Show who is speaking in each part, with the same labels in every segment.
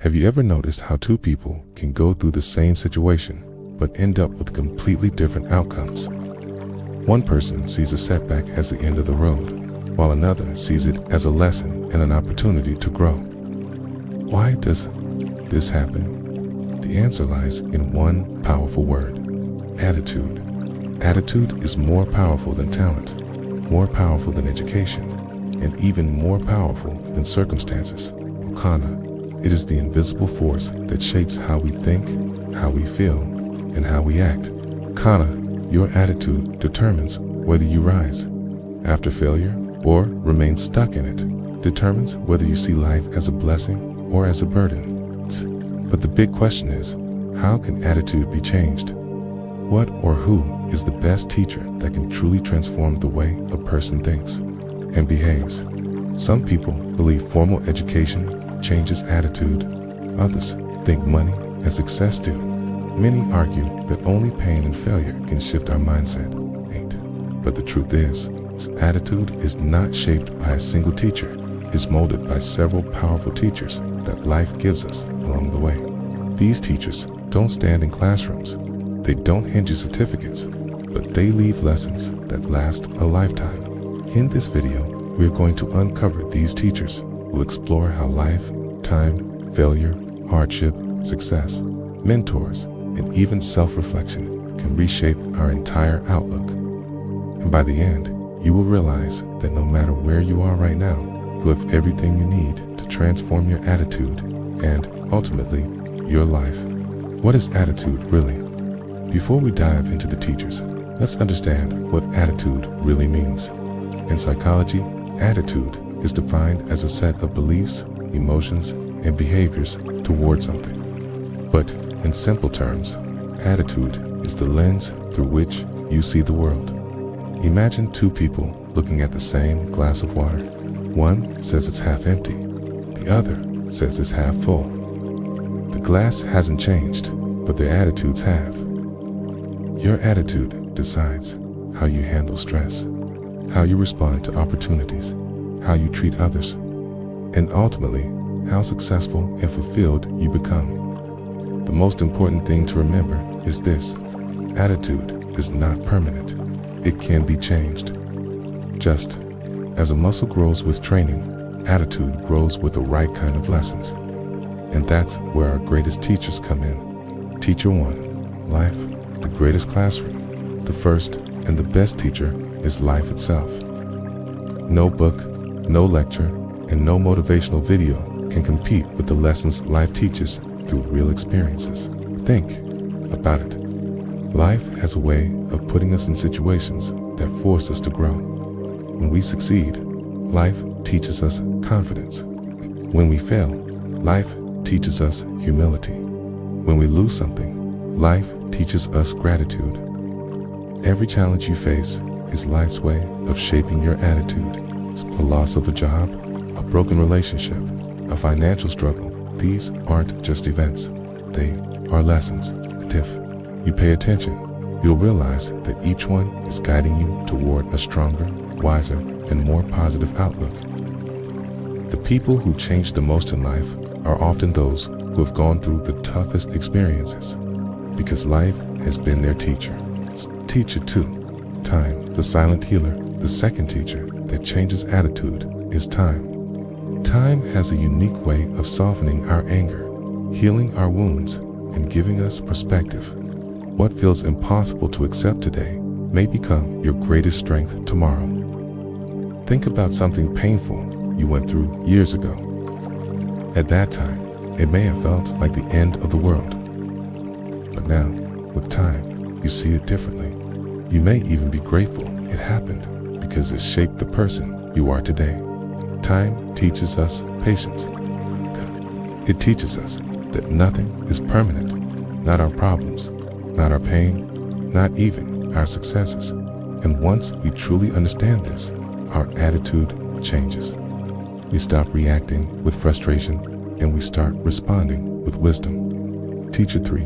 Speaker 1: Have you ever noticed how two people can go through the same situation but end up with completely different outcomes? One person sees a setback as the end of the road, while another sees it as a lesson and an opportunity to grow. Why does this happen? The answer lies in one powerful word: attitude. Attitude is more powerful than talent, more powerful than education, and even more powerful than circumstances. Kana. It is the invisible force that shapes how we think, how we feel, and how we act. Kana. Your attitude determines whether you rise after failure or remain stuck in it, determines whether you see life as a blessing or as a burden. But the big question is, how can attitude be changed? What or who is the best teacher that can truly transform the way a person thinks and behaves? Some people believe formal education changes attitude. Others think money and success do. Many argue that only pain and failure can shift our mindset. But the truth is, this attitude is not shaped by a single teacher. It's molded by several powerful teachers that life gives us along the way. These teachers don't stand in classrooms. They don't hand you certificates, but they leave lessons that last a lifetime. In this video, we are going to uncover these teachers. We'll explore how life, time, failure, hardship, success, mentors, and even self-reflection can reshape our entire outlook. And by the end, you will realize that no matter where you are right now, you have everything you need to transform your attitude and, ultimately, your life. What is attitude really? Before we dive into the teachers, let's understand what attitude really means. In psychology, attitude is defined as a set of beliefs, emotions, and behaviors toward something. But in simple terms, attitude is the lens through which you see the world. Imagine two people looking at the same glass of water. One says it's half empty. The other says it's half full. The glass hasn't changed, but their attitudes have. Your attitude decides how you handle stress, how you respond to opportunities, how you treat others, and ultimately, how successful and fulfilled you become. The most important thing to remember is this: attitude is not permanent. It can be changed. Just as a muscle grows with training, attitude grows with the right kind of lessons. And that's where our greatest teachers come in. Teacher 1. Life, the greatest classroom. The first and the best teacher is life itself. No book, no lecture, and no motivational video can compete with the lessons life teaches through real experiences. Think about it. Life has a way of putting us in situations that force us to grow. When we succeed, life teaches us confidence. When we fail, life teaches us humility. When we lose something, life teaches us gratitude. Every challenge you face is life's way of shaping your attitude. It's a loss of a job, a broken relationship, a financial struggle. These aren't just events. They are lessons. And if you pay attention, you'll realize that each one is guiding you toward a stronger, wiser, and more positive outlook. The people who change the most in life are often those who have gone through the toughest experiences, because life has been their teacher. Teacher 2. Time, the silent healer. The second teacher that changes attitude is time. Time has a unique way of softening our anger, healing our wounds, and giving us perspective. What feels impossible to accept today may become your greatest strength tomorrow. Think about something painful you went through years ago. At that time, it may have felt like the end of the world. But now, with time, you see it differently. You may even be grateful it happened because it shaped the person you are today. Time teaches us patience. It teaches us that nothing is permanent, not our problems, not our pain, not even our successes. And once we truly understand this, our attitude changes. We stop reacting with frustration and we start responding with wisdom. Teacher 3.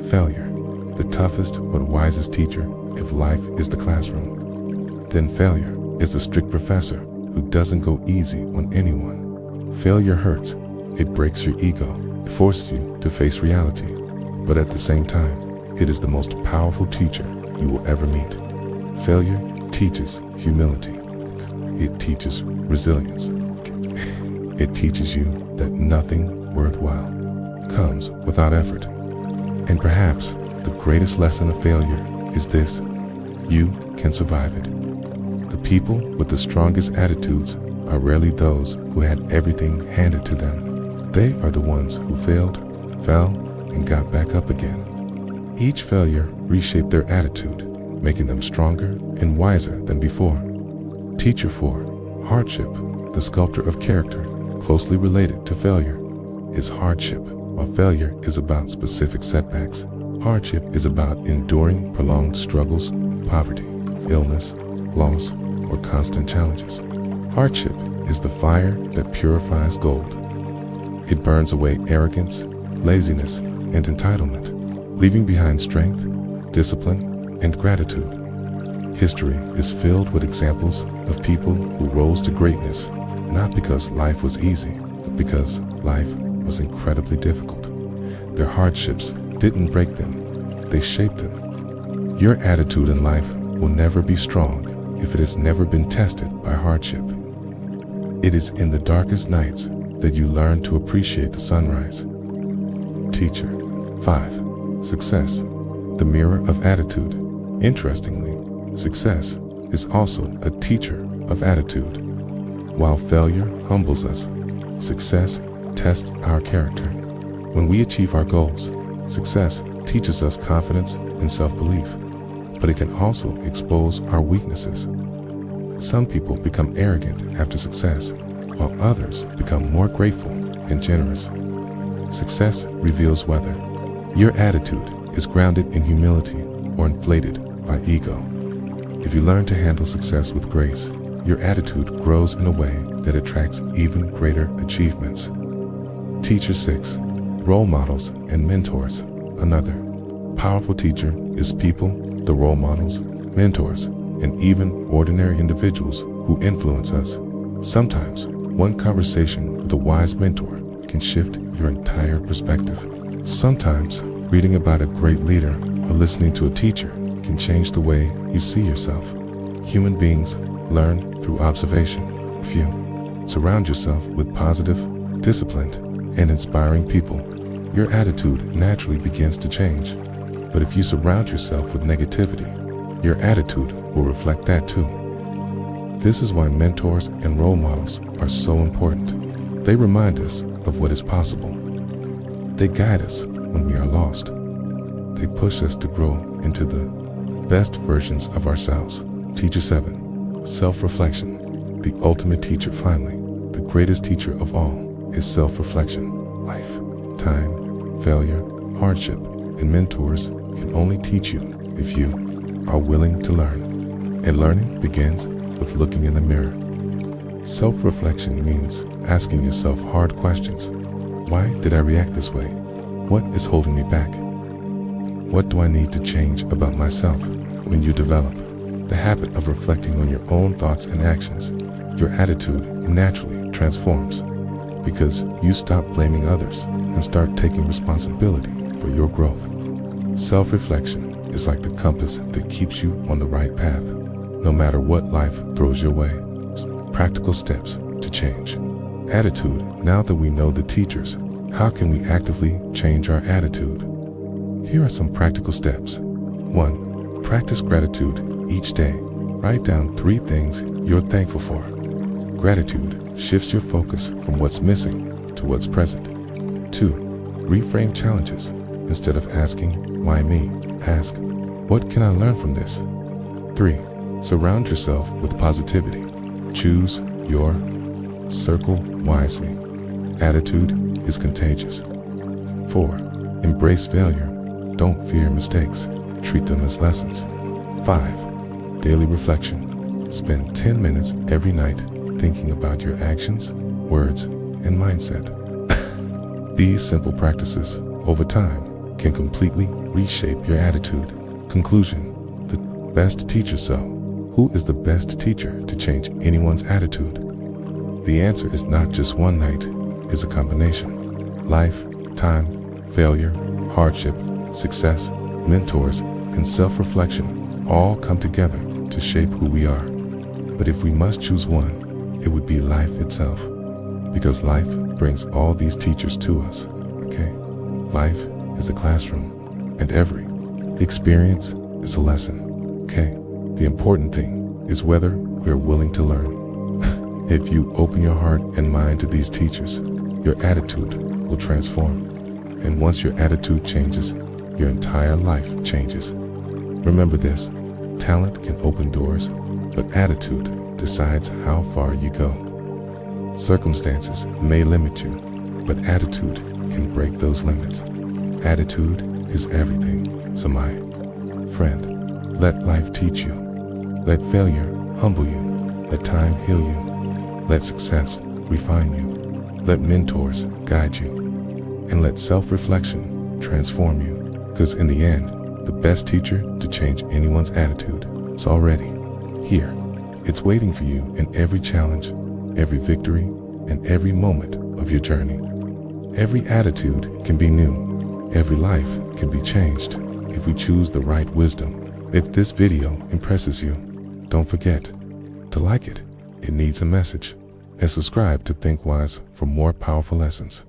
Speaker 1: Failure, the toughest but wisest teacher if life is the classroom. Then failure is the strict professor who doesn't go easy on anyone. Failure hurts. It breaks your ego, It forces you to face reality, but at the same time, it is the most powerful teacher you will ever meet. Failure teaches humility. It teaches resilience. It teaches you that nothing worthwhile comes without effort. And perhaps the greatest lesson of failure is this: you can survive it. The people with the strongest attitudes are rarely those who had everything handed to them. They are the ones who failed, fell, and got back up again. Each failure reshaped their attitude, making them stronger and wiser than before. Teacher 4. Hardship, the sculptor of character, closely related to failure, is hardship. While failure is about specific setbacks, hardship is about enduring prolonged struggles, poverty, illness, loss, or constant challenges. Hardship is the fire that purifies gold. It burns away arrogance, laziness, and entitlement, leaving behind strength, discipline, and gratitude. History is filled with examples of people who rose to greatness, not because life was easy, but because life was incredibly difficult. Their hardships didn't break them, they shaped them. Your attitude in life will never be strong if it has never been tested by hardship. It is in the darkest nights that you learn to appreciate the sunrise. Teacher 5. Success, the mirror of attitude. Interestingly, success is also a teacher of attitude. While failure humbles us, success tests our character. When we achieve our goals, success teaches us confidence and self-belief, but it can also expose our weaknesses. Some people become arrogant after success, while others become more grateful and generous. Success reveals whether your attitude is grounded in humility or inflated by ego. If you learn to handle success with grace, your attitude grows in a way that attracts even greater achievements. Teacher 6. Role models and mentors. Another powerful teacher is people, the role models, mentors, and even ordinary individuals who influence us. Sometimes, one conversation with a wise mentor can shift your entire perspective. Sometimes, reading about a great leader or listening to a teacher can change the way you see yourself. Human beings learn through observation. If you surround yourself with positive, disciplined, and inspiring people, your attitude naturally begins to change. But if you surround yourself with negativity, your attitude will reflect that too. This is why mentors and role models are so important. They remind us of what is possible. They guide us when we are lost. They push us to grow into the best versions of ourselves. Teacher 7. Self-reflection, the ultimate teacher. Finally, the greatest teacher of all is self-reflection. Life, time, failure, hardship, and mentors can only teach you if you are willing to learn. And learning begins with looking in the mirror. Self-reflection means asking yourself hard questions. Why did I react this way? What is holding me back? What do I need to change about myself? When you develop the habit of reflecting on your own thoughts and actions, your attitude naturally transforms because you stop blaming others and start taking responsibility for your growth. Self-reflection is like the compass that keeps you on the right path, no matter what life throws your way. Practical steps to change attitude. Now that we know the teachers, how can we actively change our attitude? Here are some practical steps. 1. Practice gratitude each day. Write down 3 things you're thankful for. Gratitude shifts your focus from what's missing to what's present. 2. Reframe challenges. Instead of asking, why me? Ask, what can I learn from this? 3. Surround yourself with positivity. Choose your circle wisely. Attitude is contagious. 4. Embrace failure. Don't fear mistakes. Treat them as lessons. 5. Daily reflection. Spend 10 minutes every night thinking about your actions, words, and mindset. These simple practices, over time, can completely reshape your attitude. Conclusion. The best teacher. So, who is the best teacher to change anyone's attitude? The answer is not just one night, it's a combination. Life, Time, failure, hardship, success, mentors, and self-reflection all come together to shape who we are. But if we must choose one, it would be life itself. Because life brings all these teachers to us, okay? Life is a classroom, and every experience is a lesson, okay? The important thing is whether we're willing to learn. If you open your heart and mind to these teachers, your attitude will transform. And once your attitude changes, your entire life changes. Remember this, talent can open doors, but attitude decides how far you go. Circumstances may limit you, but attitude can break those limits. Attitude is everything. So my friend, let life teach you. Let failure humble you. Let time heal you. Let success refine you. Let mentors guide you. And let self-reflection transform you. Because in the end, the best teacher to change anyone's attitude is already here. It's waiting for you in every challenge, every victory, and every moment of your journey. Every attitude can be new. Every life can be changed if we choose the right wisdom. If this video impresses you, don't forget to like it. It needs a message. And subscribe to ThinkWise for more powerful lessons.